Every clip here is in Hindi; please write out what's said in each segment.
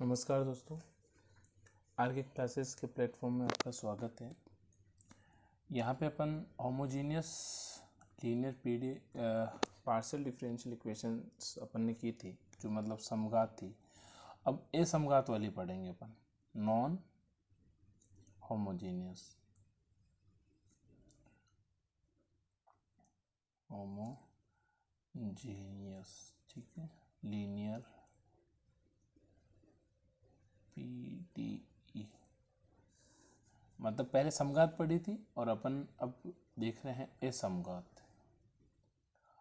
नमस्कार दोस्तों, आर के क्लासेस के प्लेटफॉर्म में आपका स्वागत है। यहाँ पे अपन homogeneous linear PD partial differential equations अपन ने की थी, जो मतलब समघात थी। अब असमघात वाली पढ़ेंगे अपन, नॉन होमोजीनियस ठीक है, लीनियर पीडीई। मतलब पहले समघात पढ़ी थी और अपन अब देख रहे हैं असमघात।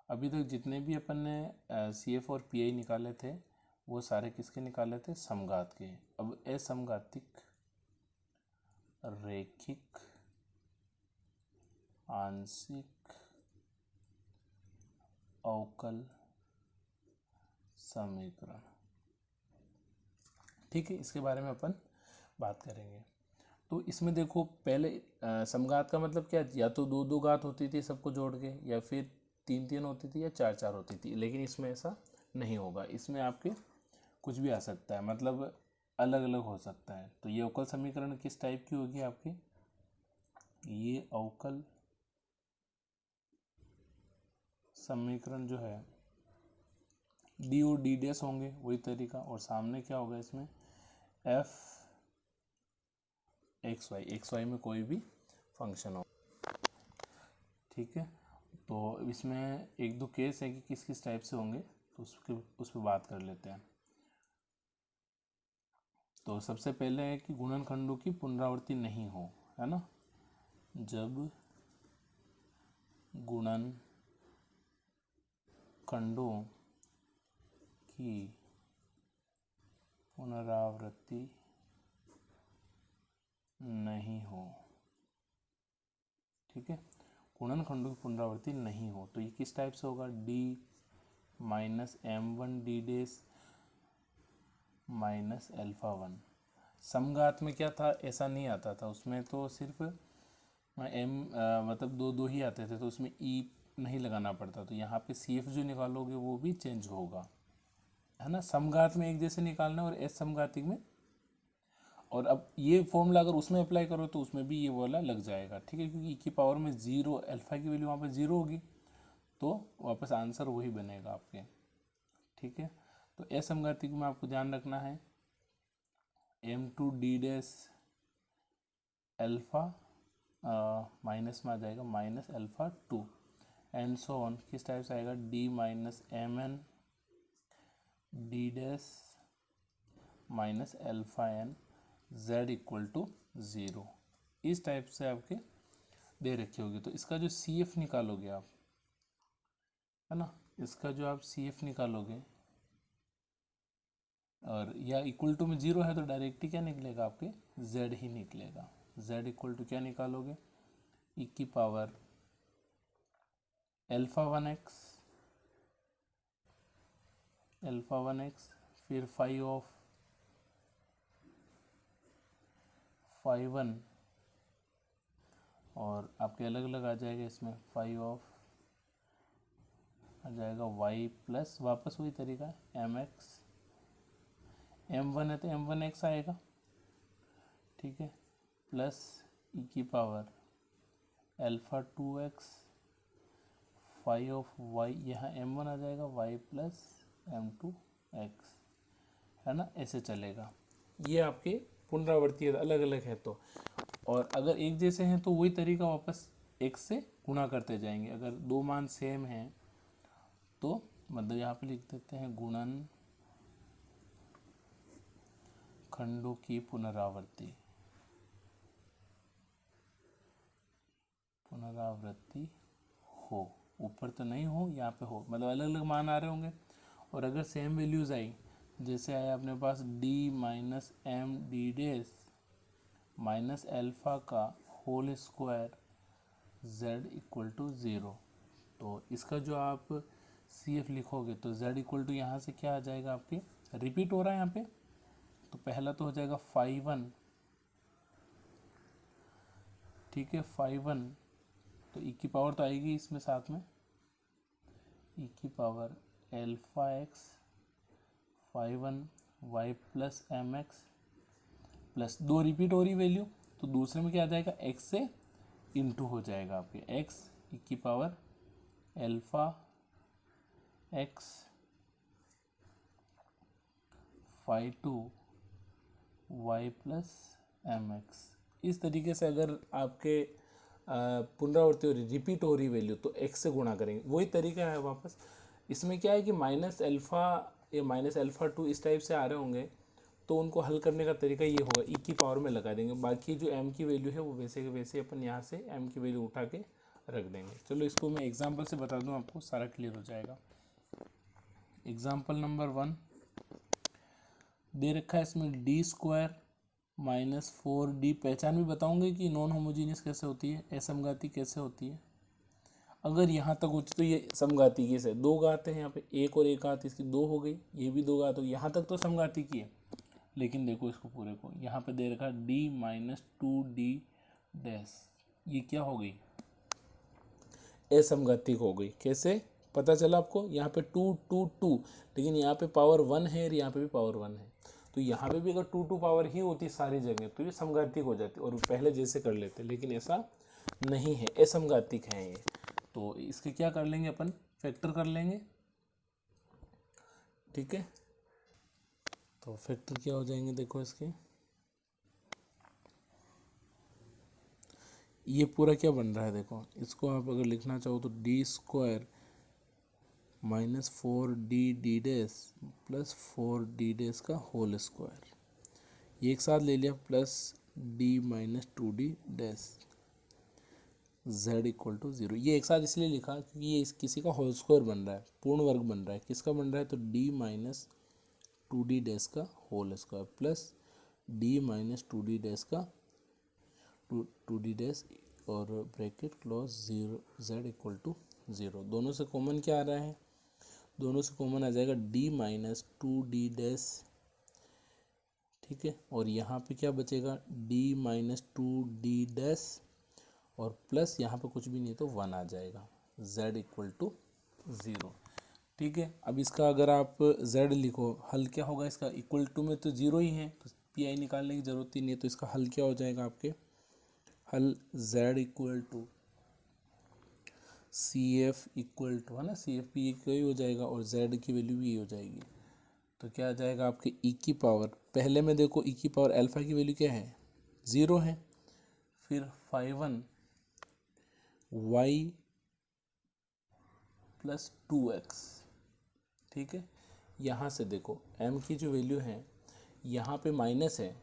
अभी तक जितने भी अपन ने सीएफ और पीआई निकाले थे वो सारे किसके निकाले थे? समघात के। अब असमघातिक रैखिक आंशिक अवकल समीकरण, ठीक है, इसके बारे में अपन बात करेंगे। तो इसमें देखो, पहले समघात का मतलब क्या, या तो दो दो घात होती थी सबको जोड़ के, या फिर तीन तीन होती थी, या चार चार होती थी। लेकिन इसमें ऐसा नहीं होगा, इसमें आपके कुछ भी आ सकता है, मतलब अलग अलग हो सकता है। तो ये अवकल समीकरण किस टाइप की होगी आपकी? ये अवकल समीकरण जो है डी और डी डैश होंगे, वही तरीका। और सामने क्या होगा इसमें? एफ एक्स वाई में कोई भी फंक्शन हो, ठीक है। तो इसमें एक दो केस है कि किस किस टाइप से होंगे, तो उस पर बात कर लेते हैं। तो सबसे पहले है कि गुणनखंडों की पुनरावृत्ति नहीं हो, है ना। जब गुणनखंडों की पुनरावृत्ति नहीं हो, ठीक है, गुणनखंडों की पुनरावृत्ति नहीं हो, तो ये किस टाइप से होगा? D minus m one D dash minus alpha one. समघात में क्या था, ऐसा नहीं आता था, उसमें तो सिर्फ एम मतलब दो दो ही आते थे, तो उसमें ई नहीं लगाना पड़ता। तो यहाँ पे सी एफ जो निकालोगे वो भी चेंज होगा, है ना। समघात में एक जैसे निकालना और एस समघातिक में। और अब ये फॉर्मूला अगर उसमें अप्लाई करो तो उसमें भी ये वाला लग जाएगा, ठीक है, क्योंकि ई की पावर में जीरो, अल्फा की वैल्यू वहाँ पर जीरो होगी, तो वापस आंसर वही बनेगा आपके, ठीक है। तो एस समघातिक में आपको ध्यान रखना है M two D dash alpha minus में आ जाएगा minus alpha two, and so on. किस टाइप से आएगा? D minus M N D dash minus alpha N Z equal to zero. इस टाइप से आपके दे रखी होगी। तो इसका जो सी एफ निकालोगे आप, है ना, इसका जो आप सी एफ निकालोगे, और या इक्वल टू में जीरो है तो डायरेक्ट ही क्या निकलेगा आपके? जेड ही निकलेगा। जेड इक्वल टू क्या निकालोगे? ई की पावर अल्फा वन एक्स फिर फाइव ऑफ फाइव वन, और आपके अलग अलग आ जाएगा इसमें, फाइव ऑफ आ जाएगा वाई प्लस वापस वही तरीका एम एक्स, एम वन है तो एम वन एक्स आएगा, ठीक है, प्लस ई की power alpha two X five of Y, यहाँ एम वन आ जाएगा Y plus M two X, है ना, ऐसे चलेगा। ये आपके पुनरावृत्ति अलग अलग है तो, और अगर एक जैसे हैं तो वही तरीका वापस एक से गुणा करते जाएंगे। अगर दो मान सेम हैं तो मतलब यहाँ पे लिख देते हैं गुणन खंडों की पुनरावृत्ति हो, ऊपर तो नहीं हो, यहाँ पे हो, मतलब अलग अलग मान आ रहे होंगे। और अगर सेम वैल्यूज आई, जैसे आया अपने पास D minus M D dash minus alpha का whole square z equal to zero, तो इसका जो आप सी एफ लिखोगे तो z इक्वल टू यहाँ से क्या आ जाएगा आपके? रिपीट हो रहा है यहाँ पे, तो पहला तो हो जाएगा फाइव वन, ठीक है, फाइव वन, तो ई की पावर तो आएगी इसमें साथ में, ई की power alpha X five one Y plus M X plus 2 repeat हो रही वैल्यू, तो दूसरे में क्या आ जाएगा, एक्स से इंटू हो जाएगा आपके एक्स की power alpha X phi two Y plus M X. इस तरीके से अगर आपके पुनरावृत्ति हो रही, रिपीट हो रही वैल्यू, तो एक्स से गुणा करेंगे, वही तरीका है वापस। इसमें क्या है कि माइनस अल्फ़ा या माइनस अल्फ़ा टू इस टाइप से आ रहे होंगे, तो उनको हल करने का तरीका ये होगा, ई की पावर में लगा देंगे, बाकी जो एम की वैल्यू है वो वैसे के वैसे अपन यहाँ से एम की वैल्यू उठा के रख देंगे। चलो इसको मैं एग्जांपल से बता दूँ, आपको सारा क्लियर हो जाएगा। एग्जांपल नंबर 1 दे रखा है, इसमें डी स्क्वायर माइनस 4d, पहचान भी बताऊंगे कि नॉन होमोजीनियस कैसे होती है, असमघाती कैसे होती है। अगर यहाँ तक होती तो ये समघाती की है, दो घात है यहाँ पे, एक और एक घात इसकी दो हो गई, ये भी दो घात हो गई, यहाँ तक तो समघाती की है। लेकिन देखो इसको पूरे को, यहाँ पे दे रखा d माइनस 2d डैश, ये क्या हो गई, असमघातिक हो गई। कैसे पता चला आपको, यहाँ पे 2 2 2, लेकिन यहाँ पे पावर 1 है और यहाँ पे भी पावर 1 है, तो यहाँ पे भी अगर 2 2 पावर ही होती सारी जगह तो ये समघातिक हो जाती और पहले जैसे कर लेते, लेकिन ऐसा नहीं है, असमघातिक है ये। तो इसके क्या कर लेंगे अपन, फैक्टर कर लेंगे, ठीक है। तो फैक्टर क्या हो जाएंगे, देखो इसके, ये पूरा क्या बन रहा है, देखो इसको आप अगर लिखना चाहो तो D square minus 4d dash plus 4d dash का होल स्क्वायर, ये एक साथ ले लिया, plus d minus 2d dash z equal to 0। ये एक साथ इसलिए लिखा क्योंकि ये किसी का होल स्क्वायर बन रहा है, पूर्ण वर्ग बन रहा है, किसका बन रहा है, तो d माइनस 2d डैश का whole square plus d minus 2d dash का 2d डैश और bracket close 0 z equal to 0। दोनों से कॉमन क्या आ रहा है, दोनों से कॉमन आ जाएगा d माइनस 2d डैश, ठीक है, और यहाँ पे क्या बचेगा, d माइनस 2d डैश और प्लस यहाँ पे कुछ भी नहीं तो 1 आ जाएगा, z इक्वल टू 0, ठीक है। अब इसका अगर आप z लिखो, हल क्या होगा इसका, इक्वल टू में तो 0 ही है, तो पी आई निकालने की ज़रूरत ही नहीं है, तो इसका हल क्या हो जाएगा आपके, हल z equal to C F equal to, है ना, सी एफ भी एक ही हो जाएगा और z की वैल्यू भी ये हो जाएगी, तो क्या आ जाएगा आपके e की पावर, पहले में देखो e की पावर अल्फ़ा की वैल्यू क्या है, 0 है, फिर 5 y प्लस 2x, ठीक है। यहाँ से देखो m की जो वैल्यू है, यहाँ पे माइनस है,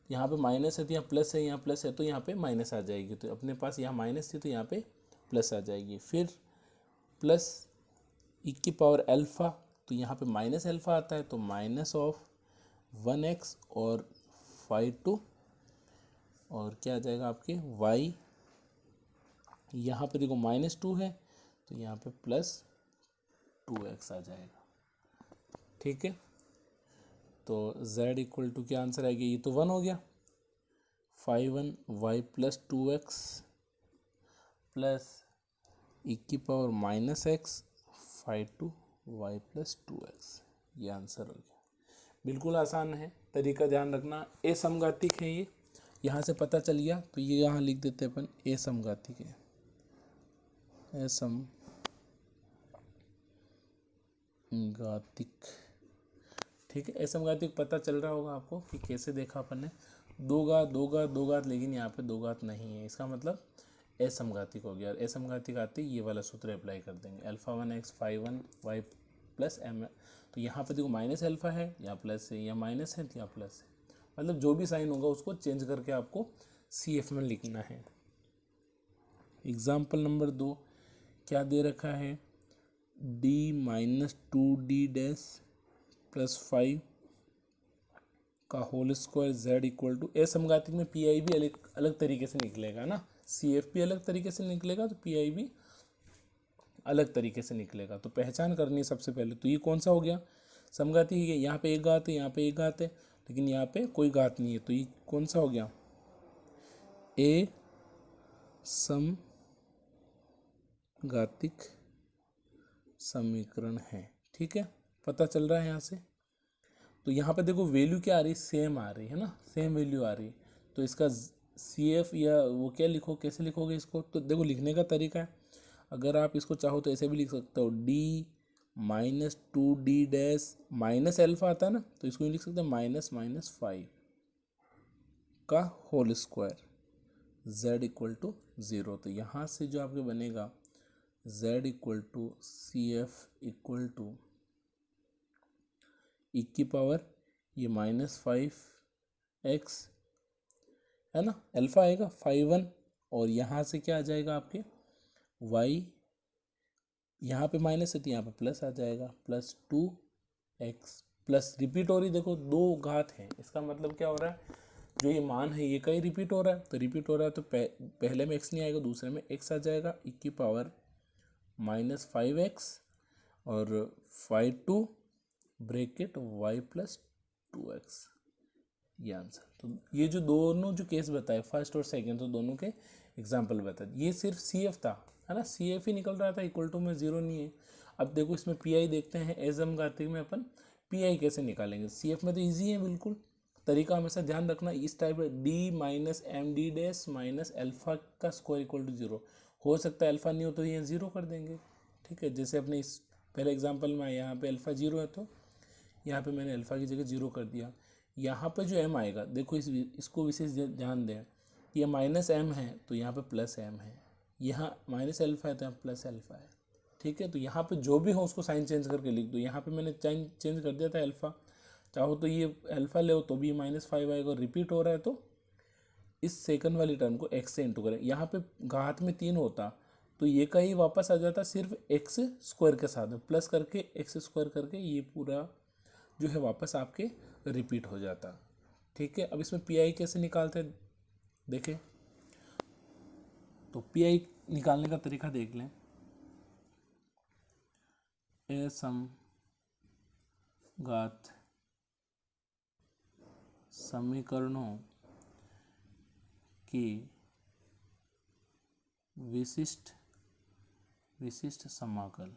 यहाँ पे माइनस है तो यहाँ प्लस है, यहाँ प्लस है तो यहाँ पे माइनस आ जाएगी, तो अपने पास यहाँ माइनस थी तो यहाँ पे प्लस आ जाएगी, फिर प्लस e की पावर अल्फ़ा, तो यहाँ पे माइनस अल्फ़ा आता है तो माइनस ऑफ 1x और 5 और क्या आ जाएगा आपके y, यहाँ पे देखो माइनस 2 है तो यहाँ पे प्लस 2x आ जाएगा, ठीक है। तो z इक्वल टू क्या आंसर आएगा, ये तो 1 हो गया, 5 y plus 2x plus e की power minus X 5 y plus 2x, ये आंसर हो गया। बिल्कुल आसान है, तरीका ध्यान रखना, ए समघातिक है ये, यहाँ से पता चल गया, तो ये यहाँ लिख देते हैं अपन, ए समघातिक है, ए समघातिक, ठीक है। असमघातिक पता चल रहा होगा आपको कि कैसे देखा अपन ने, दो घात, लेकिन यहाँ पे दो घात नहीं है, इसका मतलब असमघातिक हो गया। असमघातिक आते ये वाला सूत्र अप्लाई कर देंगे, alpha 1x 5 y plus M, तो यहाँ पे देखो माइनस अल्फ़ा है या प्लस है, या माइनस है या प्लस है, मतलब जो भी साइन होगा उसको चेंज करके आपको सी एफ में लिखना है। एग्जाम्पल नंबर 2 क्या दे रखा है, d minus 2d dash plus 5 का whole square z equal to, असमघातिक में पी आई भी अलग अलग तरीके से निकलेगा ना, सी एफ भी अलग तरीके से निकलेगा तो पी आई भी अलग तरीके से निकलेगा, तो पहचान करनी है सबसे पहले, तो ये कौन सा हो गया, समघाती है, यहाँ पे एक घात है, यहाँ पे एक घात है, लेकिन यहाँ पे कोई घात नहीं है, तो ये कौन सा हो गया, ए समघातिक समीकरण है, ठीक है, पता चल रहा है यहाँ से। तो यहाँ पे देखो वैल्यू क्या आ रही है, सेम आ रही है ना, सेम वैल्यू आ रही है। तो इसका CF या वो क्या लिखो, कैसे लिखोगे इसको, तो देखो लिखने का तरीका है, अगर आप इसको चाहो तो ऐसे भी लिख सकते हो, D-2D माइनस एल्फा आता है ना, तो इसको लिख सकते हैं -5 का whole square z equal to 0। तो यहाँ से जो आपके बनेगा z equal to CF equal to e की पावर ये -5x है ना, अल्फा आएगा 5 1, और यहाँ से क्या आ जाएगा आपके y, यहाँ पे माइनस है तो यहाँ पे प्लस आ जाएगा, +2x प्लस रिपीट हो रही, देखो 2 घात है, इसका मतलब क्या हो रहा है, जो ये मान है ये कहीं रिपीट हो रहा है, तो रिपीट हो रहा है तो पहले में x नहीं आएगा, दूसरे में x आ जाएगा, e की पावर -5x और 5 ब्रैकेट y + 2x, ये आंसर। तो ये जो दोनों जो केस बताए फर्स्ट और सेकंड, तो दोनों के एग्जाम्पल बताए, ये सिर्फ CF था है ना, CF ही निकल रहा था, इक्वल टू में 0 नहीं है। अब देखो इसमें PI देखते हैं, एजम कार्तिक में अपन PI कैसे निकालेंगे। CF में तो ईजी है बिल्कुल, तरीका हमेशा ध्यान रखना इस टाइप है, D - MD' माइनस अल्फा का स्क्वायर इक्वल टू 0। हो सकता है अल्फा नहीं हो तो ये 0 कर देंगे, ठीक है, जैसे अपने इस पहले एग्जाम्पल में यहाँ पे अल्फा 0 है तो यहाँ पे मैंने अल्फा की जगह 0 कर दिया। यहाँ पे जो m आएगा, देखो इसको विशेष ध्यान दें, ये -m है तो यहाँ पे +m है, यहाँ माइनस अल्फा है तो यहाँ प्लस अल्फा है, ठीक है। तो यहाँ पे जो भी हो उसको साइन चेंज करके लिख दो, यहाँ पे मैंने चेंज कर दिया था अल्फा, चाहो तो ये अल्फा ले तो भी -5 आएगा, और रिपीट हो रहा है तो इस सेकंड वाली टर्म को x से इंटू करें, यहाँ पे घात में 3 होता तो ये का ही वापस आ जाता सिर्फ x स्क्वायर के साथ में, प्लस करके x स्क्वायर करके ये पूरा जो है वापस आपके रिपीट हो जाता, ठीक है। अब इसमें PI कैसे निकालते हैं देखें, तो PI निकालने का तरीका देख लें, असमघात समीकरणों की विशिष्ट समाकल,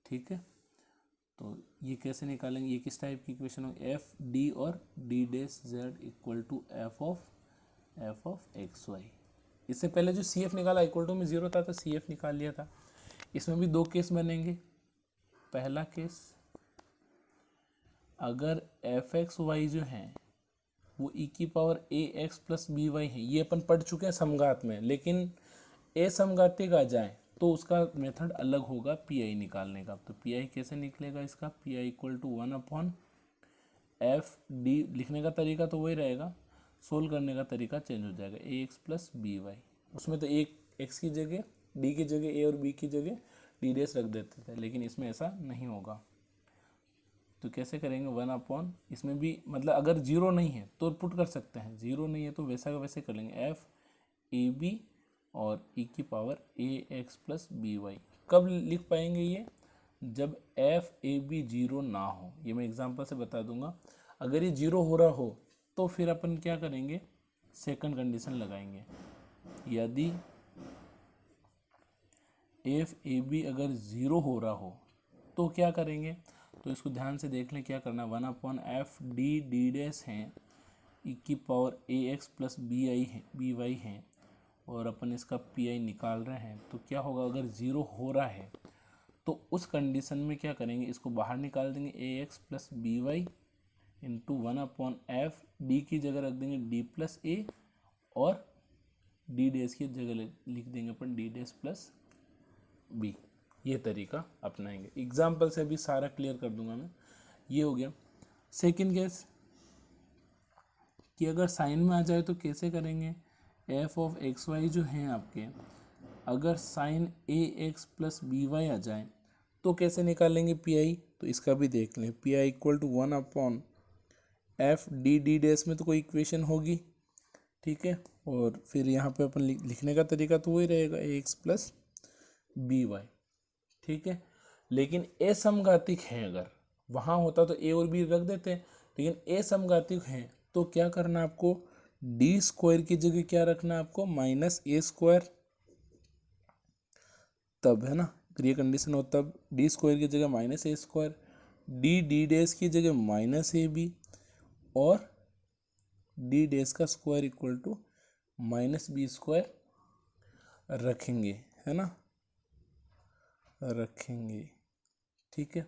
ठीक है। तो ये कैसे निकालेंगे, ये किस टाइप की इक्वेशन हो, FD और D' equal to f of XY। इससे पहले जो CF निकाला इक्वल टू में 0 था तो CF निकाल लिया था। इसमें भी 2 केस बनेंगे। पहला केस, अगर fxy जो है वो e की पावर ax प्लस by है, ये अपन पढ़ चुके हैं समघात में, लेकिन असमघातिक आ जाए तो उसका मेथड अलग होगा PI निकालने का। तो PI कैसे निकलेगा इसका, PI इक्वल टू 1/FD, लिखने का तरीका तो वही रहेगा, सोल्व करने का तरीका चेंज हो जाएगा, ax प्लस by। उसमें तो एक x की जगह d की जगह a और b की जगह d' रख देते थे, लेकिन इसमें ऐसा नहीं होगा। तो कैसे करेंगे, 1/, इसमें भी मतलब अगर 0 नहीं है तो पुट कर सकते हैं, 0 नहीं है तो वैसा का वैसे कर लेंगे, FAB और e की पावर ax प्लस by। कब लिख पाएंगे ये, जब FAB 0 ना हो। ये मैं एग्जांपल से बता दूंगा, अगर ये 0 हो रहा हो तो फिर अपन क्या करेंगे, सेकंड कंडीशन लगाएंगे, यदि FAB अगर 0 हो रहा हो तो क्या करेंगे, तो इसको ध्यान से देख लें क्या करना है, 1/FD D' हैं, e की पावर ax प्लस by है, और अपन इसका PI निकाल रहे हैं। तो क्या होगा, अगर 0 हो रहा है तो उस कंडीशन में क्या करेंगे, इसको बाहर निकाल देंगे, ax plus by into 1/FD की जगह रख देंगे d प्लस a, और d' की जगह लिख देंगे अपन d' प्लस b। ये तरीका अपनाएंगे, एग्जाम्पल से भी सारा क्लियर कर दूंगा मैं। ये हो गया। सेकंड केस कि अगर साइन में आ जाए तो कैसे करेंगे, f ऑफ XY जो हैं आपके, अगर साइन ax प्लस by आ जाए तो कैसे निकालेंगे PI, तो इसका भी देख लें, PI equal to 1/FD D' में तो कोई इक्वेशन होगी, ठीक है, और फिर यहाँ पे अपन लिखने का तरीका तो वही रहेगा, ax प्लस by, ठीक है। लेकिन असमघातिक है, अगर वहाँ होता तो a और b रख देते, लेकिन असमघातिक है तो क्या करना आपको, d स्क्वायर की जगह क्या रखना आपको, -a स्क्वायर, तब है ना, अगर ये कंडीशन हो तब डी स्क्वायर की जगह minus A square, D dash की जगह माइनस ए बी और डी डैश का square equal to minus B square रखेंगे, है ना, रखेंगे। ठीक है,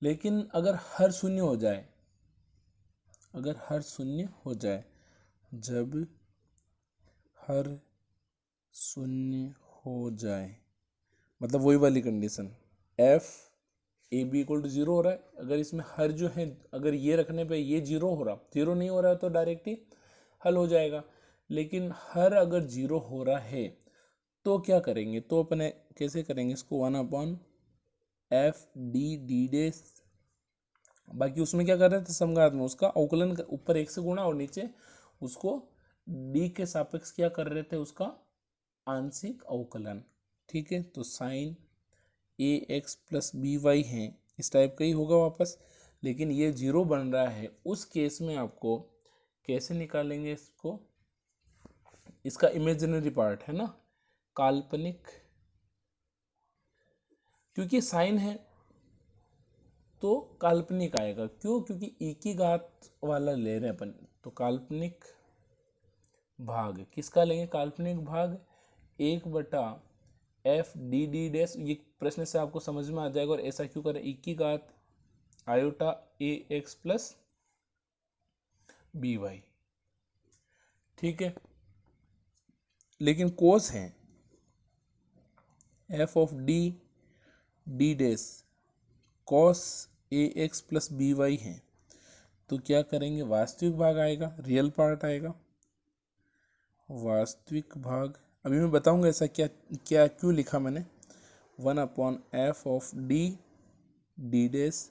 लेकिन अगर हर शून्य हो जाए, अगर हर शून्य हो जाए, जब हर शून्य हो जाए, मतलब वही वाली condition F A B equal to zero हो रहा है, अगर इसमें हर जो है, अगर ये रखने पे ये जीरो हो रहा, जीरो नहीं हो रहा है तो डायरेक्ट ही हल हो जाएगा। लेकिन हर अगर जीरो हो रहा है तो क्या करेंगे, तो अपने कैसे करेंगे इसको, 1 एफ डी डी डेस, बाकी उसमें क्या कर रहे थे समघात में, उसका अवकलन ऊपर एक से गुणा और नीचे उसको डी के सापेक्ष क्या कर रहे थे, उसका आंशिक अवकलन। ठीक है, तो साइन ए एक्स प्लस बी वाई है, इस टाइप का ही होगा वापस, लेकिन ये जीरो बन रहा है, उस केस में आपको कैसे निकालेंगे इसको, इसका इमेजिनरी पार्ट है ना, काल्पनिक, क्योंकि साइन है तो काल्पनिक आएगा, क्यों, क्योंकि ई की घात वाला ले रहे हैं अपन, तो काल्पनिक भाग किसका लेंगे, काल्पनिक भाग 1/एफ डी डी डैश, ये प्रश्न से आपको समझ में आ जाएगा। और ऐसा क्यों करें, ई की घात iota A x plus B Y. ठीक है, लेकिन कोस है F of D D dash cos A x plus B Y है, तो क्या करेंगे, वास्तविक भाग आएगा, रियल पार्ट आएगा, वास्तविक भाग। अभी मैं बताऊंगा ऐसा क्या क्या क्यों लिखा मैंने, 1/एफ ऑफ डी डी डैश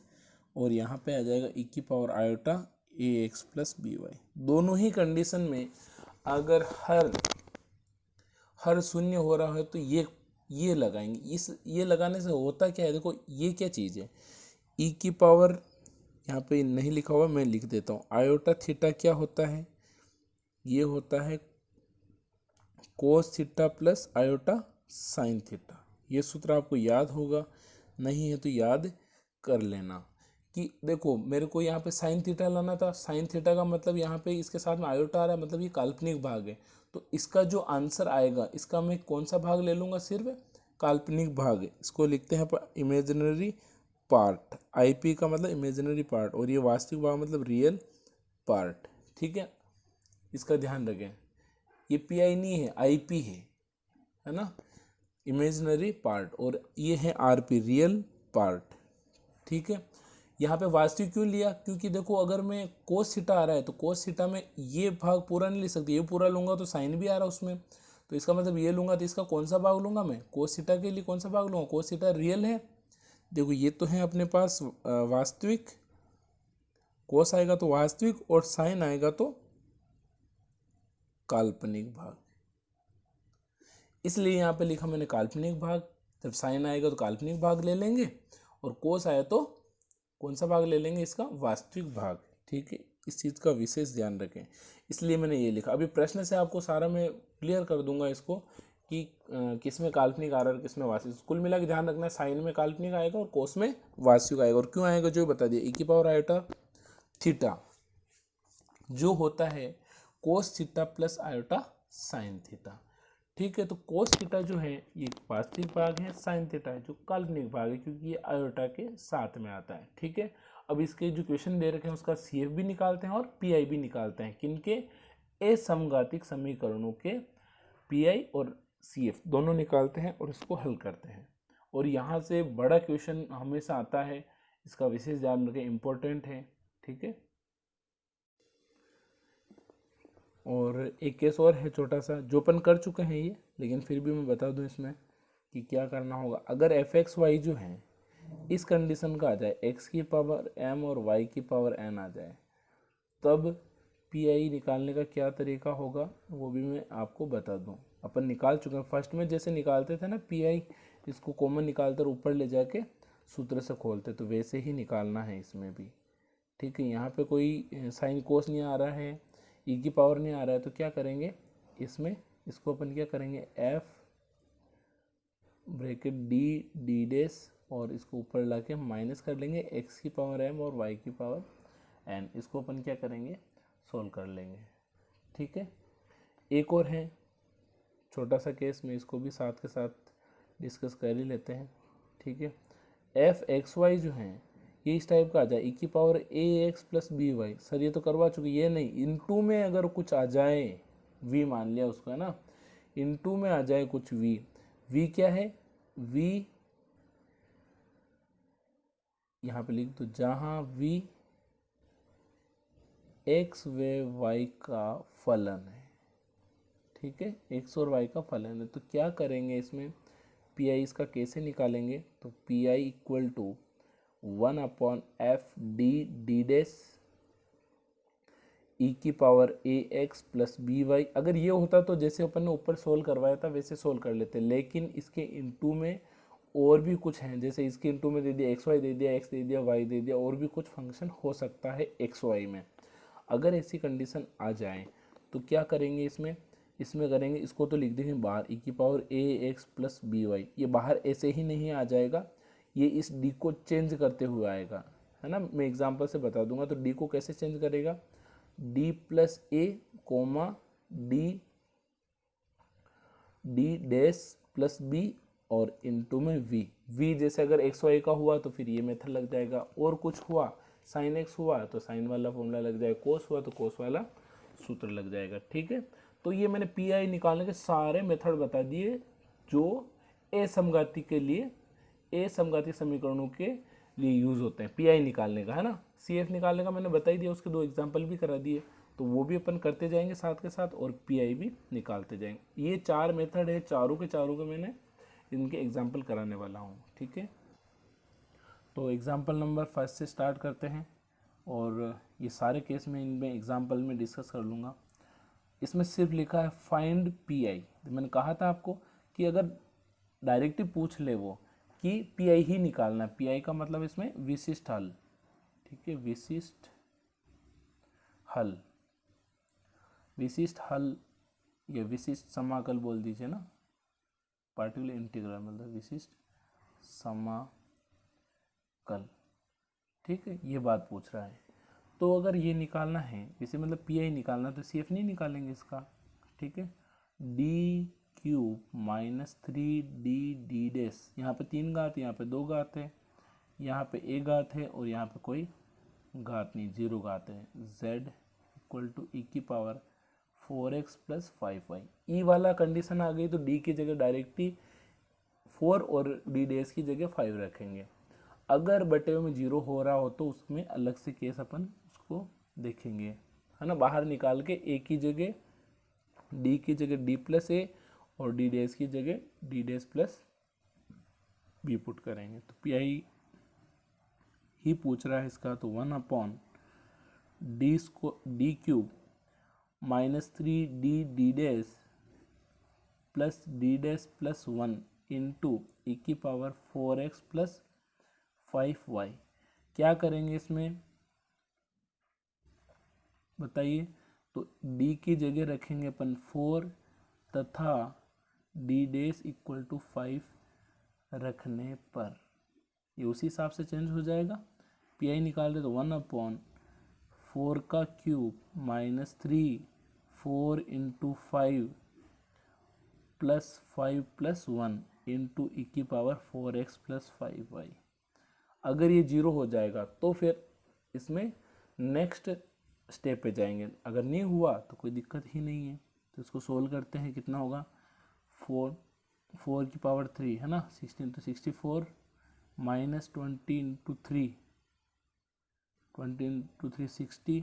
और यहाँ पे आ जाएगा ई की power iota A x plus B Y. दोनों ही कंडीशन में अगर हर शून्य हो रहा है तो ये लगाएंगे, इस ये लगाने से होता क्या है, देखो ये क्या चीज़ है, ई की पावर यहाँ पे नहीं लिखा हुआ, मैं लिख देता हूँ, आयोटा थीटा क्या होता है, ये होता है cos theta plus iota sine theta. ये सूत्र आपको याद होगा, नहीं है तो याद कर लेना कि देखो मेरे को यहाँ पे साइन थीटा लाना था, साइन थीटा का मतलब यहाँ पे इसके साथ में आयोटा आ रहा है, मतलब ये काल्पनिक भाग है, तो इसका जो आंसर आएगा इसका मैं कौन सा भाग ले लूँगा, सिर्फ काल्पनिक भाग, इसको लिखते हैं इमेजिनरी पार्ट, आईपी का मतलब इमेजिनरी पार्ट और ये वास्तविक भाग मतलब रियल पार्ट। ठीक है, इसका ध्यान रखें, ये पीआई नहीं है, आईपी है ना, इमेजिनरी पार्ट, और ये है आरपी रियल पार्ट। ठीक है, यहाँ पे वास्तविक क्यों लिया, क्योंकि देखो अगर मैं कोस थीटा आ रहा है तो कोस थीटा में ये भाग पूरा नहीं ले सकती, ये पूरा लूंगा तो साइन भी आ रहा है उसमें, तो इसका मतलब ये लूंगा तो इसका कौन सा भाग लूंगा मैं, कोस थीटा के लिए कौन सा भाग लूंगा, कोस थीटा रियल है, देखो ये तो है अपने पास वास्तविक, कोस आएगा तो वास्तविक और साइन आएगा तो काल्पनिक भाग, इसलिए यहाँ पे लिखा मैंने काल्पनिक भाग, जब साइन आएगा तो काल्पनिक भाग ले लेंगे और कोस आया तो कौन सा भाग ले लेंगे, इसका वास्तविक भाग। ठीक है, इस चीज़ का विशेष ध्यान रखें, इसलिए मैंने ये लिखा। अभी प्रश्न से आपको सारा मैं क्लियर कर दूंगा इसको कि किस में काल्पनिक आ रहा है और किस में वास्तविक, कुल मिला के ध्यान रखना है, साइन में काल्पनिक आएगा और कोस में वास्तविक आएगा, और क्यों आएगा जो बता दिया, ई की पावर आयोटा थीटा जो होता है cos theta plus iota sine theta. ठीक है, तो कोस थीटा जो है ये वास्तविक भाग है, साइन थीटा है जो काल्पनिक भाग है, क्योंकि ये आयोटा के साथ में आता है। ठीक है, अब इसके जो क्वेश्चन दे रखे हैं उसका सीएफ भी निकालते हैं और पीआई भी निकालते हैं, किनके, असमघातिक समीकरणों के पीआई और सीएफ दोनों निकालते हैं और इसको हल करते हैं। और यहाँ से बड़ा क्वेश्चन हमेशा आता है, इसका विशेष ध्यान रखें, इम्पोर्टेंट है। ठीक है, और एक केस और है छोटा सा जो अपन कर चुके हैं ये, लेकिन फिर भी मैं बता दूं इसमें कि क्या करना होगा। अगर एफ एक्स वाई जो है इस कंडीशन का आ जाए, एक्स की पावर एम और वाई की पावर एन आ जाए, तब पी आई निकालने का क्या तरीका होगा वो भी मैं आपको बता दूं। अपन निकाल चुके हैं, फर्स्ट में जैसे निकालते थे ना पी आई, इसको कॉमन निकालकर ऊपर ले जाके सूत्र से खोलते, तो वैसे ही निकालना है इसमें भी। ठीक है, यहाँ पे कोई साइन कोस नहीं आ रहा है, ई की पावर नहीं आ रहा है, तो क्या करेंगे इसमें, इसको अपन क्या करेंगे, एफ ब्रैकेट डी डेस और इसको ऊपर ला के माइनस कर लेंगे x की पावर m और y की पावर n, इसको अपन क्या करेंगे, सोल्व कर लेंगे। ठीक है, एक और है छोटा सा केस में, इसको भी साथ के साथ डिस्कस कर ही लेते हैं। ठीक है, एफ एक्स वाई जो है ये इस टाइप का आ जाए, e की power a x plus B y. Sir ये तो करवा चुके, ये नहीं, इनटू में अगर कुछ आ जाए, v मान लिया उसको है ना, इनटू में आ जाए कुछ v क्या है, v यहाँ पे लिख दो, जहाँ v x व y का फलन है। ठीक है, x और y का फलन है, तो क्या करेंगे इसमें, पी आई इसका कैसे निकालेंगे, तो P I equal to 1/f D dash e की power a x plus B y. अगर ये होता तो जैसे अपन ने ऊपर सोल्व करवाया था वैसे सोल्व कर लेते, लेकिन इसके इनटू में और भी कुछ हैं, जैसे इसके इनटू में दे दिया एक्स वाई दे दिया, एक्स दे दिया, वाई दे दिया, और भी कुछ फंक्शन हो सकता है एक्स वाई में। अगर ऐसी कंडीशन आ जाए तो क्या करेंगे इसमें करेंगे, इसको तो लिख देंगे बाहर ई की power a x plus B Y. ये बाहर ऐसे ही नहीं आ जाएगा, ये इस डी को चेंज करते हुए आएगा, है ना। मैं एग्जांपल से बता दूंगा, तो डी को कैसे चेंज करेगा, D plus a comma D dash plus b और इनटू में v जैसे अगर एक्स वाई का हुआ तो फिर ये मेथड लग जाएगा, और कुछ हुआ साइन एक्स हुआ तो साइन वाला फॉर्मूला लग जाएगा, कोस हुआ तो कोस वाला सूत्र लग जाएगा। ठीक है, तो ये मैंने पी आई निकालने के सारे मेथड बता दिए जो ए समघाती के लिए, ए समघाती समीकरणों के लिए यूज़ होते हैं पी आई निकालने का, है ना। सी एफ निकालने का मैंने बता ही दिया, उसके 2 एग्जाम्पल भी करा दिए, तो वो भी अपन करते जाएंगे साथ के साथ, और पी आई भी निकालते जाएंगे। ये 4 मेथड है, चारों के मैंने इनके एग्जाम्पल कराने वाला हूँ। ठीक है, तो एग्जाम्पल नंबर 1 से स्टार्ट करते हैं, और ये सारे केस में इनमें एग्जाम्पल में डिस्कस कर लूँगा। इसमें सिर्फ लिखा है फाइंड पी आई। मैंने कहा था आपको कि अगर डायरेक्टली पूछ ले वो कि पी आई ही निकालना है, पी आई का मतलब इसमें विशिष्ट हल। ठीक है, विशिष्ट हल या विशिष्ट समाकल बोल दीजिए ना, पार्टिकुलर इंटीग्रल मतलब विशिष्ट समाकल। ठीक है, ये बात पूछ रहा है, तो अगर ये निकालना है, इसे मतलब पी आई निकालना, तो सी एफ नहीं निकालेंगे इसका। ठीक है, D cube minus 3d dash, यहाँ पे 3 घात, यहाँ पे 2 घात है, यहाँ पे एक घात है, और यहाँ पे कोई घात नहीं, 0 घात है। z इक्वल टू ई की पावर 4x प्लस 5y। ई वाला कंडीशन आ गई तो d की जगह डायरेक्टली 4 और d डैश की जगह 5 रखेंगे। अगर बटे में 0 हो रहा हो तो उसमें अलग से केस अपन उसको देखेंगे, है ना। बाहर निकाल के a की जगह d की जगह d प्लस ए और d डैश की जगह d dash plus B put करेंगे, तो पी आई ही पूछ रहा है इसका, तो 1/d cube minus 3d dash plus d dash plus 1 into e की पावर 4x प्लस 5y। क्या करेंगे इसमें बताइए, तो d की जगह रखेंगे अपन 4 तथा d डैश इक्वल टू 5 रखने पर ये उसी हिसाब से चेंज हो जाएगा। पी आई निकाल रहे तो 1/4 का cube minus 3 4 into 5 plus 5 plus 1 into e की पावर 4x प्लस 5y। अगर ये 0 हो जाएगा तो फिर इसमें नेक्स्ट स्टेप पे जाएंगे, अगर नहीं हुआ तो कोई दिक्कत ही नहीं है। तो इसको सोल्व करते हैं, कितना होगा, 4 की पावर 3 है ना, 16 तो 64 माइनस 20 इंटू 3 60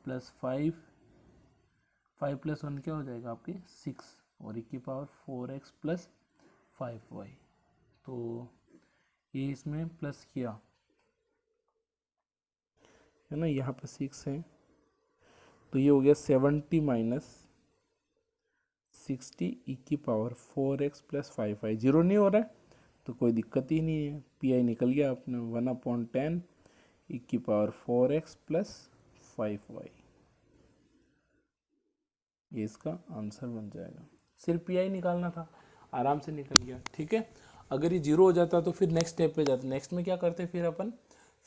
प्लस 5 प्लस 1 क्या हो जाएगा आपके 6 और ई की पावर 4x प्लस 5y। तो ये इसमें प्लस किया है ना, यहाँ पे 6 है तो ये हो गया 70 माइनस 60 ई की पावर 4x प्लस 5y। 0 नहीं हो रहा है तो कोई दिक्कत ही नहीं है, पी आई निकल गया अपने 1/10 ई की पावर 4x प्लस 5y। ये इसका आंसर बन जाएगा। सिर्फ पी आई निकालना था। आराम से निकल गया। ठीक है, अगर ये 0 हो जाता तो फिर नेक्स्ट स्टेप पे जाते। नेक्स्ट में क्या करते हैं फिर अपन,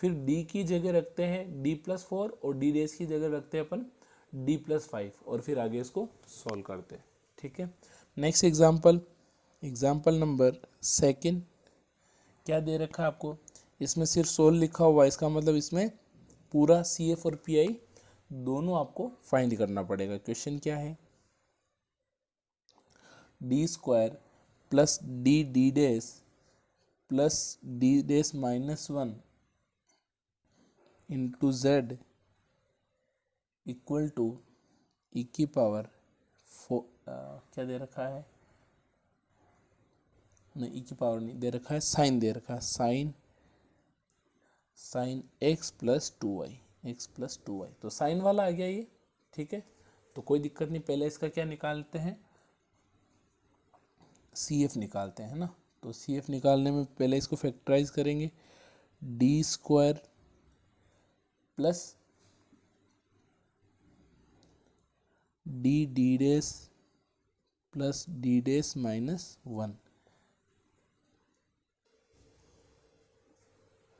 फिर d की जगह रखते हैं d+4 और d डेज की जगह रखते हैं अपन d+5 और फिर आगे इसको सॉल्व करते हैं। ठीक है, नेक्स्ट एग्जाम्पल, एग्जाम्पल नंबर 2 क्या दे रखा है आपको, इसमें सिर्फ सोल्व लिखा हुआ है, इसका मतलब इसमें पूरा CF और PI दोनों आपको फाइंड करना पड़ेगा। क्वेश्चन क्या है, d² प्लस d डेज प्लस d डेज -1 into z equal to e की पावर क्या दे रखा है, नहीं e की पावर नहीं दे रखा है, साइन दे रखा है, साइन x प्लस 2y, तो साइन वाला आ गया ये। ठीक है, तो कोई दिक्कत नहीं, पहले इसका क्या निकालते हैं, CF निकालते हैं ना। तो CF निकालने में पहले इसको फैक्टराइज करेंगे, d² प्लस d डेज प्लस d डेज -1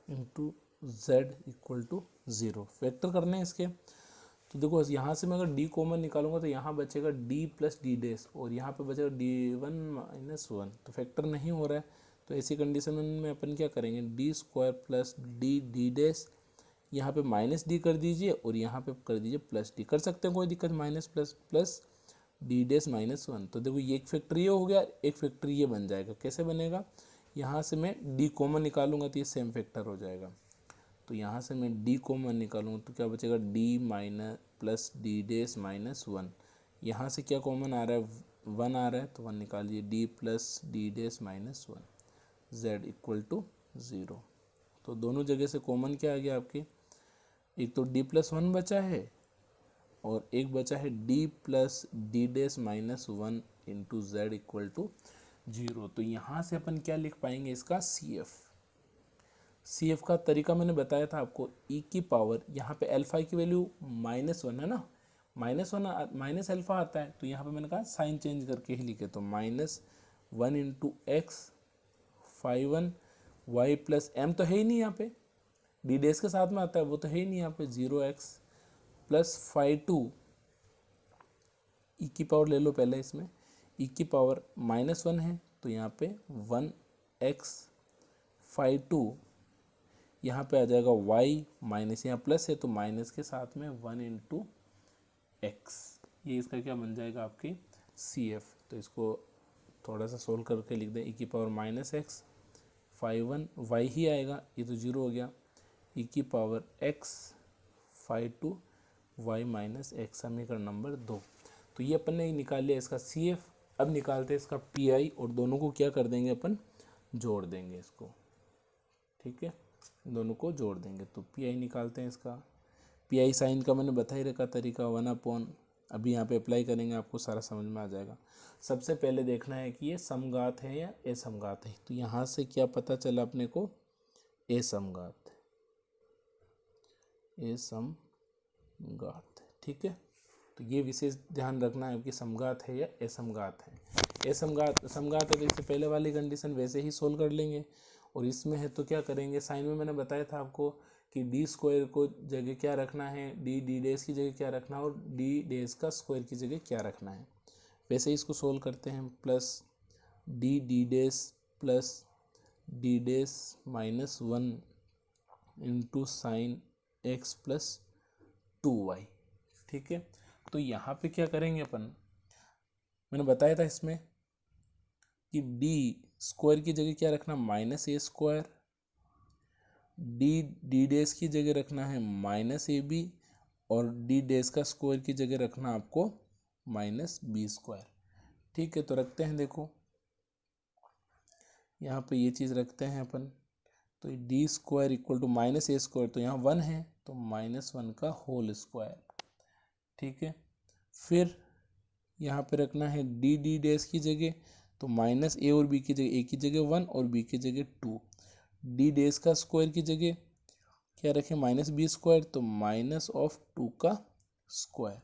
into z equal to 0। Factor करने हैं इसके, तो देखो यहाँ से मैं अगर d कॉमन निकालूंगा तो यहाँ बचेगा d प्लस d डेज और यहाँ पे बचेगा d1 -1, तो फैक्टर नहीं हो रहा है। तो ऐसी कंडीशन में अपन क्या करेंगे, d² प्लस d डेज, यहाँ पे -d कर दीजिए और यहाँ पे कर दीजिए +d, कर सकते हैं कोई दिक्कत, माइनस प्लस प्लस d डेज -1। तो देखो ये एक फैक्टर ये हो गया, एक फैक्टर ये बन जाएगा। कैसे बनेगा, यहाँ से मैं d कॉमन निकालूंगा तो ये सेम फैक्टर हो जाएगा। तो यहाँ से मैं d कॉमन निकालूंगा तो क्या बचेगा, d प्लस d डेज -1, यहाँ से क्या कॉमन आ रहा है, 1 आ रहा है तो 1 निकालिए, d प्लस d डेज -1, z इक्वल टू 0। तो दोनों जगह से कॉमन क्या आ गया आपके, एक तो d+1 बचा है और एक बचा है d प्लस d डेज -1 इंटू z इक्वल टू 0। तो यहाँ से अपन क्या लिख पाएंगे, इसका CF का तरीका मैंने बताया था आपको, e की पावर, यहाँ पे अल्फा की वैल्यू -1 है ना, -1 माइनस अल्फा आता है, तो यहाँ पे मैंने कहा साइन चेंज करके ही लिखे, तो -1 into x 5 y plus m तो है ही नहीं यहाँ पे, d डेज के साथ में आता है वो तो है ही नहीं यहाँ पे, 0x प्लस 5 e की पावर ले लो पहले, इसमें e की पावर -1 है तो यहाँ पे 1x 5 यहाँ पे आ जाएगा y माइनस, यहाँ प्लस है तो माइनस के साथ में 1 इंटू एक्स, ये इसका क्या बन जाएगा आपकी CF। तो इसको थोड़ा सा सोल्व करके लिख दें, e की पावर -x 5 y ही आएगा, ये तो 0 हो गया, e की power x 5 y minus x, समीकरण नंबर 2। तो ये अपन ने निकाल लिया इसका CF। अब निकालते हैं इसका PI और दोनों को क्या कर देंगे अपन, जोड़ देंगे इसको। ठीक है, दोनों को जोड़ देंगे तो PI निकालते हैं इसका। PI साइन का मैंने बता ही रखा तरीका, 1/, अभी यहाँ पे अप्लाई करेंगे आपको सारा समझ में आ जाएगा। सबसे पहले देखना है कि ये समघात है या असमघात है, तो यहाँ से क्या पता चला अपने को, असमघात, असमघात। ठीक है, तो ये विशेष ध्यान रखना है कि समघात है या असमघात है। समघात है तो इससे पहले वाली कंडीशन वैसे ही सोल्व कर लेंगे, और इसमें है तो क्या करेंगे, साइन में मैंने बताया था आपको कि d² को जगह क्या रखना है, d डेज की जगह क्या रखना है और d डेज का स्क्वायर की जगह क्या रखना है। वैसे ही इसको सोल्व करते हैं, प्लस d डेज प्लस d डेज -1 into sine x plus 2y। ठीक है, तो यहाँ पे क्या करेंगे अपन, मैंने बताया था इसमें कि d² की जगह क्या रखना, -a², d डेज की जगह रखना है -ab और d डेज का स्क्वायर की जगह रखना आपको -b²। ठीक है, तो रखते हैं, देखो यहाँ पे ये चीज़ रखते हैं अपन, तो d² इक्वल टू -a², तो यहाँ 1 है तो -1 का होल स्क्वायर। ठीक है, फिर यहाँ पे रखना है d डेज की जगह, तो -a और b की जगह, a की जगह 1 और b की जगह 2, d डेज का स्क्वायर की जगह क्या रखें, -b², तो -2 का स्क्वायर,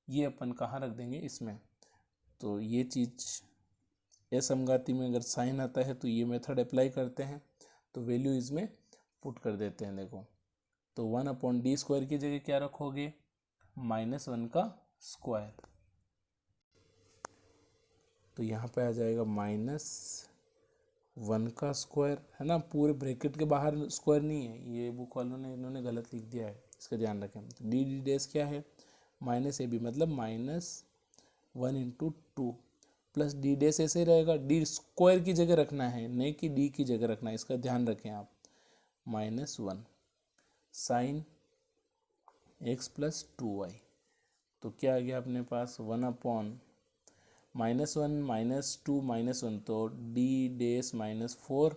ये अपन कहाँ रख देंगे, इसमें। तो ये चीज़ असमघाती में अगर साइन आता है तो ये मेथड अप्लाई करते हैं, तो वैल्यू इसमें पुट कर देते हैं। देखो तो 1/d² की जगह क्या रखोगे, -1 का स्क्वायर, तो यहाँ पे आ जाएगा -1 का स्क्वायर, है ना। पूरे ब्रैकेट के बाहर स्क्वायर नहीं है, ये बुक वालों ने इन्होंने गलत लिख दिया है, इसका ध्यान रखें। तो डी क्या है, -ab, मतलब -1 × 2 प्लस डी डैश ऐसे ही रहेगा, डी स्क्वायर की जगह रखना है, नहीं कि डी की जगह रखना है, इसका ध्यान रखें आप। -1 साइन x + 2y, तो क्या आ गया अपने पास, 1/-1 -2 -1, तो D dash -4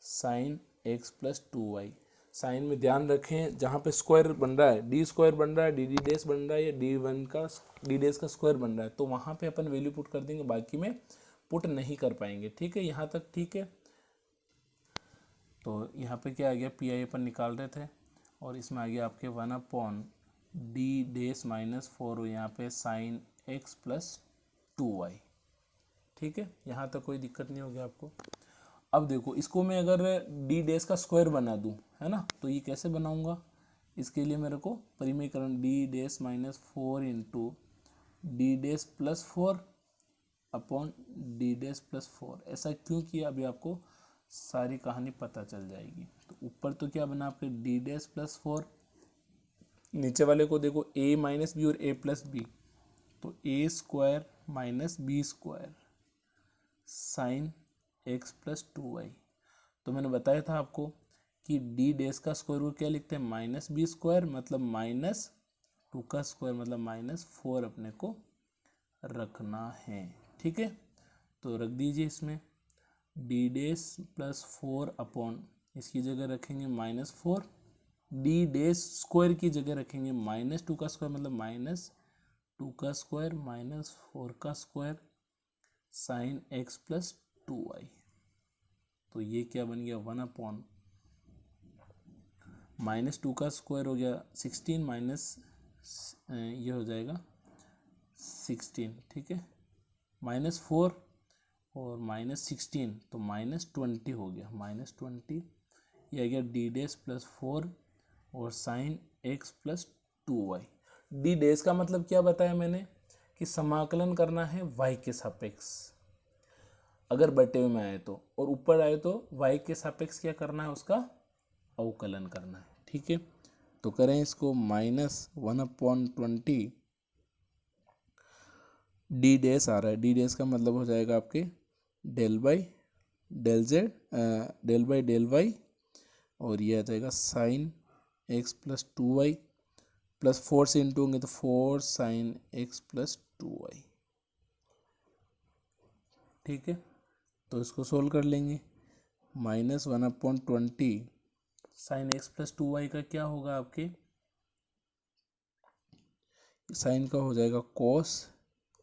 sine x + 2y। Sine में ध्यान रखें, जहाँ पे स्क्वायर बन रहा है, डी स्क्वायर बन रहा है, डी डैश बन रहा है, या डी डैश का स्क्वायर बन रहा है, तो वहाँ पे अपन वैल्यू पुट कर देंगे, बाकी में पुट नहीं कर पाएंगे। ठीक है, यहाँ तक ठीक है। तो यहाँ पे क्या आ गया, पी आई अपन निकाल रहे थे, और इसमें आ गया आपके 1/d डैश -4, और यहाँ पे साइन x + 2y। ठीक है, यहाँ तक कोई दिक्कत नहीं होगी आपको। अब देखो इसको मैं अगर डी डैश का स्क्वायर बना दूँ, है ना, तो ये कैसे बनाऊंगा, इसके लिए मेरे को परिमीकरण D dash -4 × D dash +4 upon D dash +4, ऐसा क्यों किया अभी आपको सारी कहानी पता चल जाएगी। तो ऊपर तो क्या बना आपके डी डैश +4, नीचे वाले को देखो a - b और a + b, तो a² - b² sign x + 2y। तो मैंने बताया था आपको कि डी डैश का स्क्वायर रूट क्या लिखते हैं, -b², मतलब -2 का स्क्वायर, मतलब -4 अपने को रखना है। ठीक है, तो रख दीजिए इसमें डी डैश +4 अपॉन, इसकी जगह रखेंगे -4, डी डैश स्क्वायर की जगह रखेंगे -2 का स्क्वायर, मतलब -2 का स्क्वायर -4 का स्क्वायर साइन x + 2y। तो ये क्या बन गया, 1/, -2 का स्क्वायर हो गया 16, माइनस ये हो जाएगा 16। ठीक है, -4 और -16, तो -20 हो गया, -20, ये आ गया डी डैश +4 और sign x + 2y। D dash का मतलब क्या बताया मैंने, कि समाकलन करना है y के सापेक्ष, अगर बटे हुए में आए तो, और ऊपर आए तो y के सापेक्ष क्या करना है, उसका अवकलन करना है। ठीक है, तो करें इसको, -1/20 डी डैश आ रहा है, डी डैश का मतलब हो जाएगा आपके del/del और ये आ जाएगा साइन x + 2y, प्लस 4 से इंटू होंगे तो 4 साइन x + 2y। ठीक है, तो इसको सोल्व कर लेंगे, -1/20 साइन x + 2y का क्या होगा, आपके साइन का हो जाएगा cos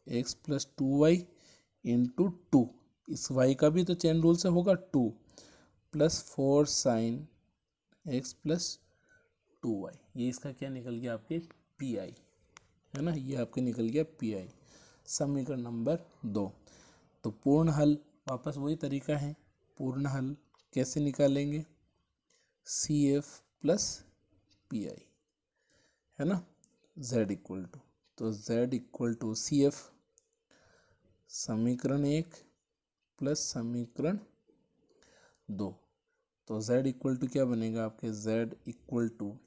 x + 2y × 2, इस y का भी तो चेन रूल से होगा 2, प्लस 4 साइन x + 2y, ये इसका क्या निकल गया, आपके पी आई, है ना, ये आपके निकल गया पी आई, समीकरण नंबर 2। तो पूर्ण हल वापस वही तरीका है, पूर्ण हल कैसे निकालेंगे, CF + PI, है ना, Z = तो Z = CF समीकरण 1 + समीकरण 2, तो Z = क्या बनेगा आपके, Z =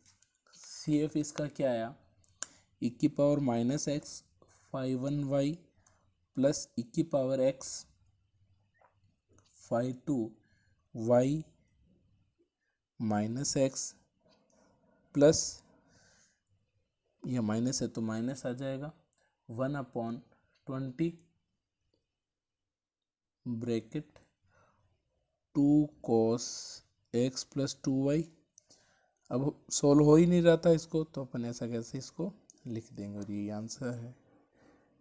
CF इसका क्या आया, e⁻⁻x 5(1y) plus e⁻x 5(2y) - x plus, यह माइनस है तो माइनस आ जाएगा, 1/20 ब्रैकेट 2 cos x + 2y। अब सोल्व हो ही नहीं रहा था इसको, तो अपन ऐसा कैसे इसको लिख देंगे, और यही आंसर है,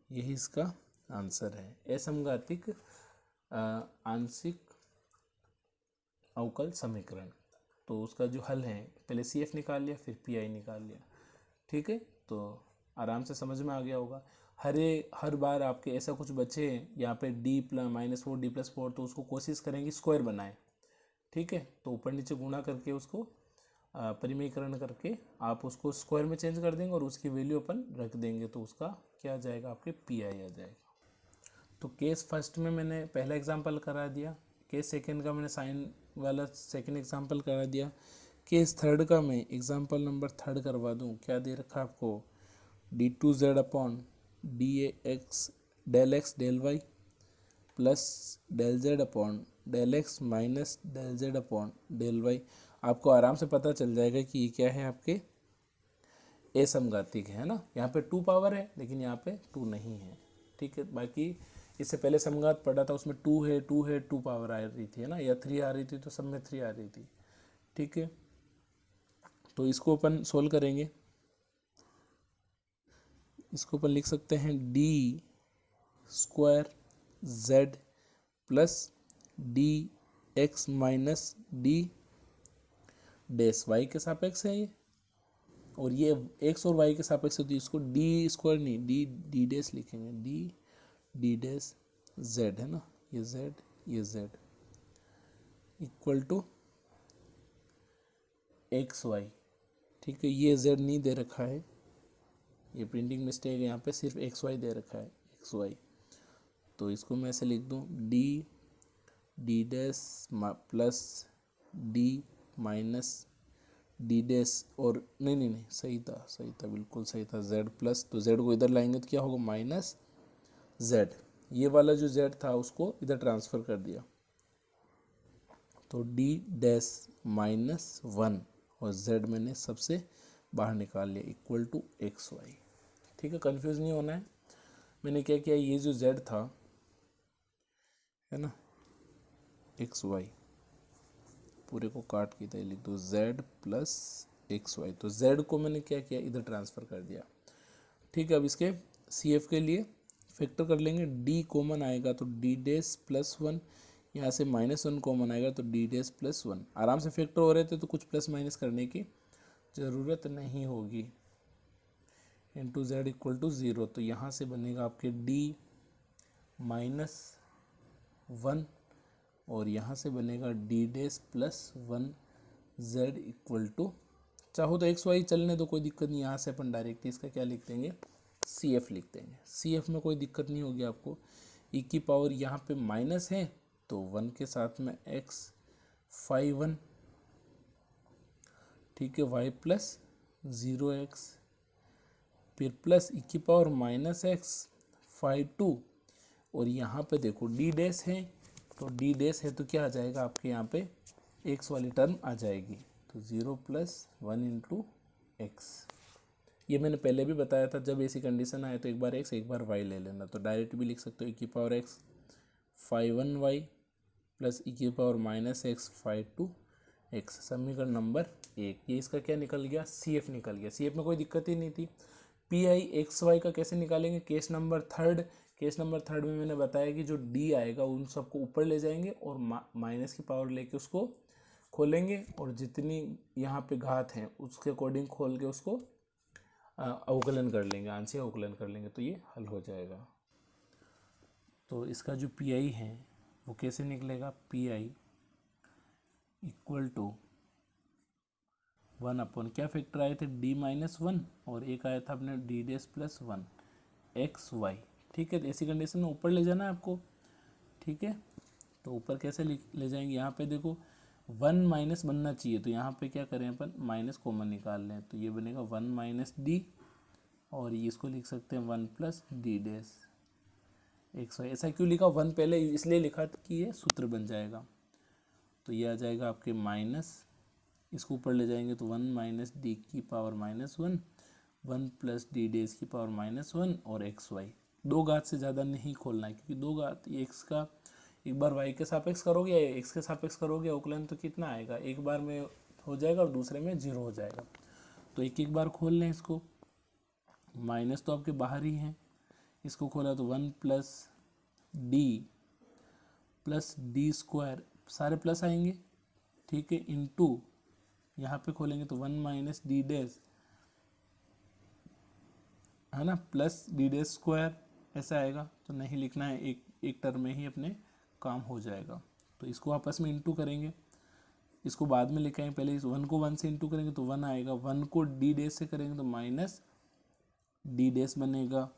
यही इसका आंसर है, असमघातिक आंशिक अवकल समीकरण। तो उसका जो हल है, पहले CF निकाल लिया, फिर PI निकाल लिया। ठीक है, तो आराम से समझ में आ गया होगा। हर बार आपके ऐसा कुछ बचे यहाँ पे -4 d+4, तो उसको कोशिश करेंगे स्क्वायर बनाए, ठीक है। तो ऊपर नीचे गुणा करके उसको परिमेयकरण करके आप उसको स्क्वायर में चेंज कर देंगे और उसकी वैल्यू अपन रख देंगे, तो उसका क्या आ जाएगा, आपके पी आई आ जाएगा। तो केस फर्स्ट में मैंने पहला एग्जांपल करा दिया, केस सेकंड का मैंने साइन वाला सेकंड एग्जांपल करा दिया, केस थर्ड का मैं एग्जांपल नंबर थर्ड करवा दूं। क्या दे रखा आपको, d2z upon dx del X del Y plus del Z upon del X minus del Z upon del Y. आपको आराम से पता चल जाएगा कि ये क्या है, आपके ए समघातिक है ना। यहाँ पे 2 पावर है लेकिन यहाँ पे 2 नहीं है, ठीक है। बाकी इससे पहले समघात पढ़ा था, उसमें 2 है 2 पावर आ रही थी, है ना, या 3 आ रही थी, तो सब में 3 आ रही थी, ठीक है। तो इसको अपन सोल्व करेंगे, इसको अपन लिख सकते हैं D square Z plus D X minus D dash Y के सापेक्ष है ये, और ये एक्स और वाई के सापेक्ष है, तो इसको डी स्क्वायर नहीं डी डैश लिखेंगे, डी डैश जेड है ना, ये Z equal to X Y, ठीक है। ये जेड नहीं दे रखा है, ये प्रिंटिंग मिस्टेक है, यहाँ पे सिर्फ एक्स वाई दे रखा है, एक्स वाई। तो इसको मैं ऐसे लिख दूँ D dash plus D minus D dash, और नहीं सही था बिल्कुल सही था, जेड प्लस, तो जेड को इधर लाएंगे तो क्या होगा, माइनस जेड। ये वाला जो जेड था उसको इधर ट्रांसफ़र कर दिया, तो डी डैश -1 और जेड मैंने सबसे बाहर निकाल लिया इक्वल टू एक्स वाई, ठीक है। कंफ्यूज नहीं होना है। मैंने क्या किया, ये जो जेड था है ना, एक्स वाई पूरे को काट के इधर लिख दो, जेड प्लस एक्स वाई। तो जेड को मैंने क्या किया, इधर ट्रांसफ़र कर दिया, ठीक है। अब इसके सी एफ के लिए फैक्टर कर लेंगे, डी कॉमन आएगा तो डी डैश +1, यहाँ से -1 कॉमन आएगा तो डी डैश +1। आराम से फैक्टर हो रहे थे तो कुछ प्लस माइनस करने की ज़रूरत नहीं होगी। इंटू जेड इक्वल टू 0, तो यहाँ से बनेगा आपके डी -1 और यहाँ से बनेगा D dash +1 Z equal to, चाहो तो एक्स वाई चलने दो, कोई दिक्कत नहीं। यहाँ से अपन डायरेक्टली इसका क्या लिख देंगे, सी एफ लिख देंगे। सी एफ में कोई दिक्कत नहीं होगी आपको। ई की पावर यहाँ पे माइनस है तो 1 के साथ में एक्स फाई 1, ठीक है, वाई प्लस 0x, फिर प्लस ई की पावर -x फाई 2, और यहाँ पे देखो डी डैश है, तो डी डैश है तो क्या आ जाएगा आपके यहाँ पे x वाली टर्म आ जाएगी, तो 0 + 1 × x। ये मैंने पहले भी बताया था, जब ऐसी कंडीशन आए तो एक बार x एक बार y ले लेना, तो डायरेक्ट भी लिख सकते हो ई की power x phi 1y plus ई की पावर -x फाई 2x, समीकरण नंबर 1। ये इसका क्या निकल गया, सी एफ निकल गया। सी एफ में कोई दिक्कत ही नहीं थी। पी आई एक्स वाई का कैसे निकालेंगे, केस नंबर थर्ड में मैंने बताया कि जो डी आएगा उन सबको ऊपर ले जाएंगे और माइनस की पावर लेके उसको खोलेंगे, और जितनी यहाँ पे घात हैं उसके अकॉर्डिंग खोल के उसको अवकलन कर लेंगे, आंशिक अवकलन कर लेंगे, तो ये हल हो जाएगा। तो इसका जो पी आई है वो कैसे निकलेगा, P I equal to 1 upon क्या फैक्टर आए थे, d -1 और एक आया था अपने d डैश +1 एक्स वाई, ठीक है। तो ऐसी कंडीशन में ऊपर ले जाना है आपको, ठीक है। तो ऊपर कैसे ले जाएंगे, यहाँ पे देखो 1 माइनस बनना चाहिए, तो यहाँ पे क्या करें अपन, माइनस कॉमन निकाल लें, तो ये बनेगा 1 - d, और ये इसको लिख सकते हैं 1 + d डैश एक्स वाई। ऐसा क्यों लिखा, 1 पहले इसलिए लिखा कि ये सूत्र बन जाएगा। तो ये आ जाएगा आपके माइनस, इसको ऊपर ले जाएंगे तो 1 - d की पावर -1, 1 + d डैश की पावर -1 और एक्स वाई। दो घात से ज़्यादा नहीं खोलना है, क्योंकि दो घात ये एक्स का एक बार वाई के सापेक्ष करोगे या एक्स के सापेक्ष करोगे अवकलन, तो कितना आएगा, एक बार में हो जाएगा और दूसरे में 0 हो जाएगा। तो एक एक बार खोल लें इसको, माइनस तो आपके बाहर ही हैं, इसको खोला तो 1 + d स्क्वायर, सारे प्लस आएंगे, ठीक है, इंटू यहाँ पे खोलेंगे तो 1 - d डैश है ना, प्लस डी डे स्क्वायर ऐसा आएगा, तो नहीं लिखना है, एक टर्म में ही अपने काम हो जाएगा। तो इसको आपस में इंटू करेंगे, इसको बाद में लेके आएंगे, पहले इस 1 को 1 से इंटू करेंगे तो 1 आएगा, 1 को डी डैश से करेंगे तो माइनस डी डैश बनेगा,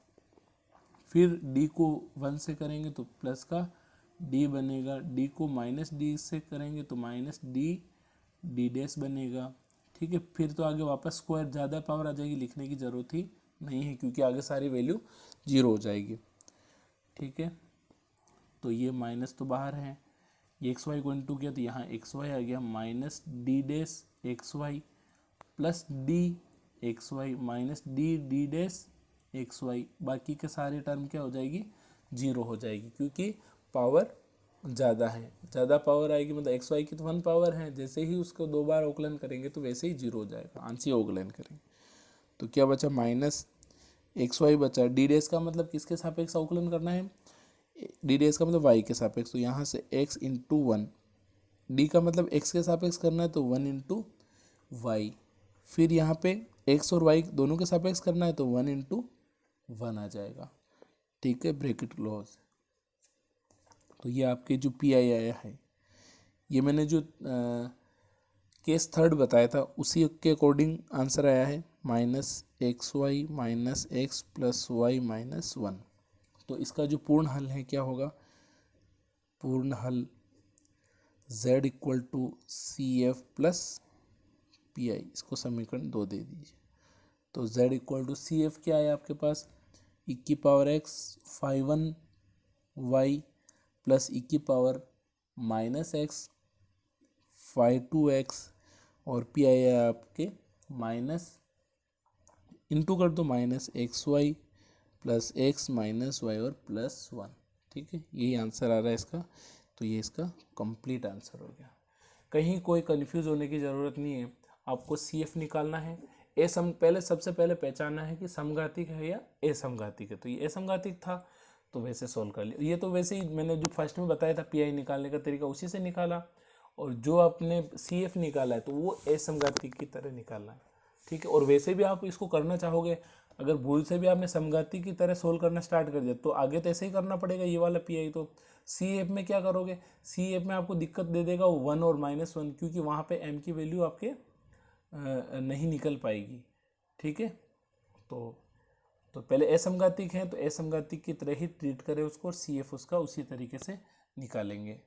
फिर डी को 1 से करेंगे तो प्लस का डी बनेगा, डी को माइनस डी से करेंगे तो माइनस डी डी डैश बनेगा। ठीक है, फिर तो आगे वापस स्क्वायर, ज़्यादा पावर आ जाएगी, लिखने की ज़रूरत ही नहीं है क्योंकि आगे सारी वैल्यू 0 हो जाएगी। ठीक है, तो ये माइनस तो बाहर है, ये एक्स वाई को इंटू किया तो यहाँ एक्स वाई आ गया, minus D dash X Y plus D X Y minus D D dash X Y, बाकी के सारे टर्म क्या हो जाएगी, 0 हो जाएगी क्योंकि पावर ज़्यादा है, ज़्यादा पावर आएगी मतलब एक्स वाई की तो 1 पावर है, जैसे ही उसको 2 बार अवकलन करेंगे तो वैसे ही 0 हो जाएगा, आंशिक अवकलन करेंगे तो क्या बचा, माइनस एक्स वाई बचा, डी डैश का मतलब किसके सापेक्ष अवकलन करना है, डी डैश का मतलब वाई के सापेक्ष, तो यहाँ से x इंटू 1, डी का मतलब x के सापेक्ष करना है तो 1 इंटू वाई, फिर यहाँ पे x और y दोनों के सापेक्ष करना है तो 1 इंटू 1 आ जाएगा। ठीक है, ब्रैकेट क्लोज। तो ये आपके जो पी आई आया है, ये मैंने जो केस थर्ड बताया था उसी के अकॉर्डिंग आंसर आया है, minus X Y minus X plus Y minus 1। तो इसका जो पूर्ण हल है क्या होगा, पूर्ण हल z equal to C F plus P I, इसको समीकरण 2 दे दीजिए। तो z equal to C F क्या है आपके पास, e की power x 5 y plus e की पावर माइनस एक्स 5 और पी आई है आपके माइनस, इंटू कर दो minus X Y plus X minus Y और प्लस 1। ठीक है, यही आंसर आ रहा है इसका, तो ये इसका कंप्लीट आंसर हो गया। कहीं कोई कंफ्यूज होने की ज़रूरत नहीं है, आपको सी एफ निकालना है, ए सम पहले सबसे पहले पहचानना है कि समघातिक है या असमघातिक है, तो ये असमघातिक था तो वैसे सोल्व कर लिया, ये तो वैसे ही मैंने जो फर्स्ट में बताया था पी आई निकालने का तरीका उसी से निकाला, और जो आपने सी एफ निकाला है तो वो असमघातिक की तरह निकालना है। ठीक है, और वैसे भी आप इसको करना चाहोगे, अगर भूल से भी आपने समघाती की तरह सोल्व करना स्टार्ट कर दिया तो आगे तो ऐसे ही करना पड़ेगा ये वाला पी आई। तो सी एफ में क्या करोगे, सी एफ में आपको दिक्कत दे देगा 1 और -1 क्योंकि वहाँ पे m की वैल्यू आपके नहीं निकल पाएगी। ठीक है, तो पहले असमघातिक है तो असमघातिक की तरह ही ट्रीट करें उसको, और सी एफ उसका उसी तरीके से निकालेंगे।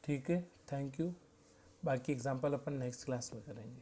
ठीक है, थैंक यू। बाकी एग्जाम्पल अपन नेक्स्ट क्लास में करेंगे।